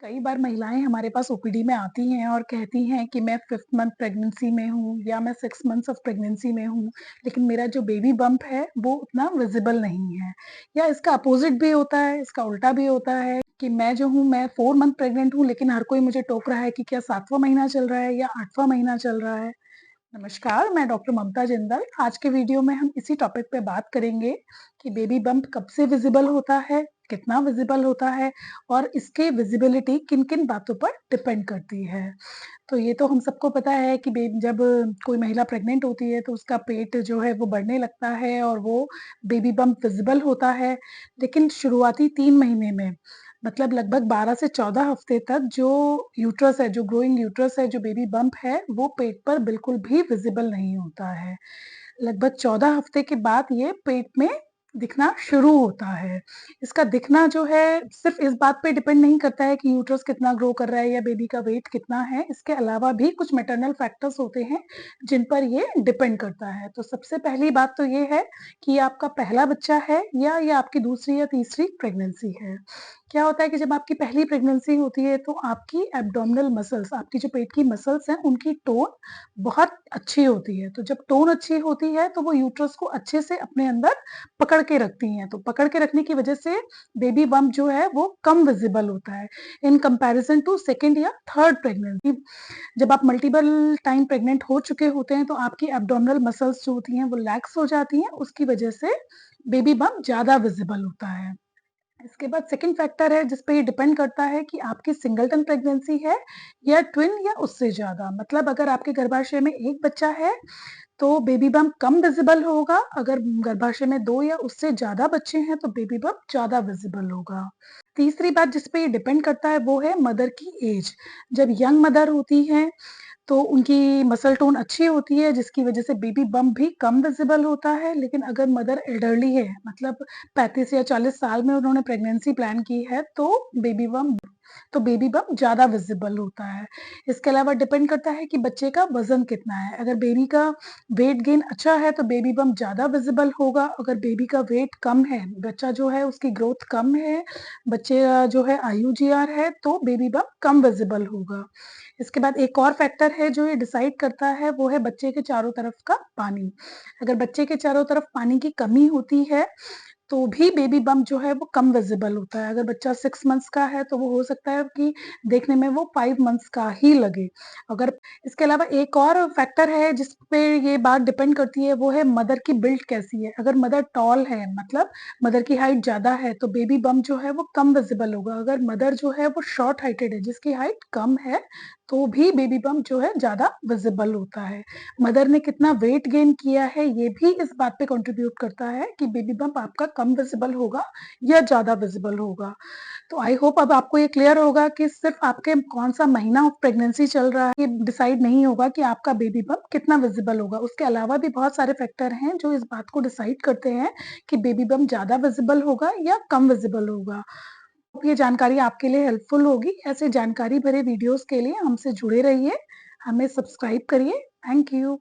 कई बार महिलाएँ हमारे पास ओपीडी में आती हैं और कहती हैं कि मैं 5th मंथ प्रेगनेंसी में हूँ या मैं 6 मंथ्स ऑफ प्रेगनेंसी में हूँ, लेकिन मेरा जो बेबी बम्प है वो उतना विज़िबल नहीं है। या इसका अपोज़िट भी होता है, इसका उल्टा भी होता है कि मैं जो हूँ मैं 4 मंथ प्रेग्नेंट हूँ, लेकिन हर कोई मुझे टोक रहा है कि क्या 7वाँ महीना चल रहा है या 8वाँ महीना चल रहा है। नमस्कार, मैं डॉक्टर ममता जिंदल। आज के वीडियो में हम इसी टॉपिक पे बात करेंगे कि बेबी बम्प कब से विजिबल होता है, कितना विजिबल होता है और इसके विजिबिलिटी किन-किन बातों पर डिपेंड करती है। तो ये तो हम सबको पता है कि जब कोई महिला प्रेग्नेंट होती है तो उसका पेट जो है वो बढ़ने लगता है और वो बेबी बम्प विजिबल होता है। लेकिन शुरुआती 3 महीने में मतलब लगभग 12 से 14 हफ्ते तक जो यूट्रस है, जो ग्रोइंग यूट्रस है, जो बेबी बम्प है, वो पेट पर बिल्कुल भी विजिबल नहीं होता है। लगभग 14 हफ्ते के बाद ये पेट में दिखना शुरू होता है। इसका दिखना जो है सिर्फ़ इस बात पे डिपेंड नहीं करता है कि यूट्रस कितना ग्रो कर रहा है या बेबी का वेट कितना है, इसके अलावा भी कुछ मैटरनल फैक्टर्स होते हैं, जिन पर ये डिपेंड करता है। तो सबसे पहली बात तो ये है कि ये आपका पहला बच्चा है या ये आपकी दूसरी या तीसरी प्रेगनेंसी है। क्या होता है कि जब आपकी पहली प्रेगनेंसी होती है तो आपकी एब्डोमिनल मसल्स, आपकी जो पेट की मसल्स हैं, उनकी टोन बहुत अच्छी होती है। तो जब टोन अच्छी होती है तो वो यूट्रस को अच्छे से अपने अंदर पकड़ के रखती हैं। तो पकड़ के रखने की वजह से बेबी बम्प जो है वो कम विज़िबल होता है इन कंपैरिज़न टू सेकंड या थर्ड प्रेगनेंसी। जब आप मल्टीपल टाइम प्रेग्नेंट हो चुके होते हैं तो आपकी एब्डोमिनल मसल्स जो होती हैं वो रिलैक्स हो जाती हैं, उसकी वजह से बेबी बम्प ज़्यादा विज़िबल होता है। इसके बाद सेकंड फैक्टर है जिस पे ये डिपेंड करता है कि आपकी सिंगलटन प्रेगनेंसी है या ट्विन या उससे ज़्यादा। मतलब अगर आपके गर्भाशय में 1 बच्चा है तो बेबी बम्प कम विज़िबल होगा, अगर गर्भाशय में 2 या उससे ज़्यादा बच्चे हैं तो बेबी बम्प ज़्यादा विज़िबल होगा। तीसरी बात जिस पे ये डिपेंड करता है वो है मदर की एज। जब यंग मदर होती हैं तो उनकी मसल टोन अच्छी होती है जिसकी वजह से बेबी बम्प भी कम विज़िबल होता है, लेकिन अगर मदर एल्डरली है मतलब 35 या 40 साल में उन्होंने प्रेगनेंसी प्लान की है तो बेबी बम्प ज़्यादा विज़िबल होता है। इसके अलावा डिपेंड करता है कि बच्चे का वज़न कितना है। अगर बेबी का वेट गेन अच्छा है तो बेबी बम्प ज़्यादा विज़िबल होगा। अगर बेबी का वेट कम है, बच्चा जो है उसकी ग्रोथ कम है, बच्चे जो है आईयूजीआर है तो बेबी बम्प कम विज़िबल होगा। इसके बाद एक और फैक्टर है जो ये डिसाइड करता है वो है बच्चे के चारों तरफ का पानी। अगर बच्चे के चारों तरफ पानी की कमी होती है तो भी बेबी बम्प जो है वो कम विज़िबल होता है। अगर बच्चा 6 मंथ्स का है तो वो हो सकता है कि देखने में वो 5 मंथ्स का ही लगे। अगर इसके अलावा एक और फैक्टर है जिस पे ये बात डिपेंड करती है वो है मदर की बिल्ड कैसी है। अगर मदर टॉल है मतलब मदर की हाइट ज़्यादा है तो बेबी बम्प जो है वो कम विज़िबल होगा। अगर मदर जो है वो शॉर्ट हाइटेड है जिसकी हाइट कम है तो भी बेबी बम्प जो है ज़्यादा विज़िबल होता है। मदर ने कितना वेट गेन किया है ये भी इस बात पे कंट्रीब्यूट करता है कि बेबी बम्प आपका कम विज़िबल होगा या ज़्यादा विज़िबल होगा। तो आई होप अब आपको ये क्लियर होगा कि सिर्फ़ आपके कौन-सा महीना ऑफ प्रेगनेंसी चल रहा है, ये डिसाइड नहीं होगा कि आपका बेबी बम्प कितना विज़िबल होगा। उसके अलावा भी बहुत सारे फैक्टर हैं जो इस बात को डिसाइड करते हैं कि बेबी बम्प ज़्यादा विज़िबल होगा या कम विज़िबल होगा। होप ये जानकारी आपके लिए हेल्पफुल होगी। ऐसे जानकारी भरे वीडियोज़ के लिए हमसे जुड़े रहिए, हमें सब्सक्राइब करिए। Thank you.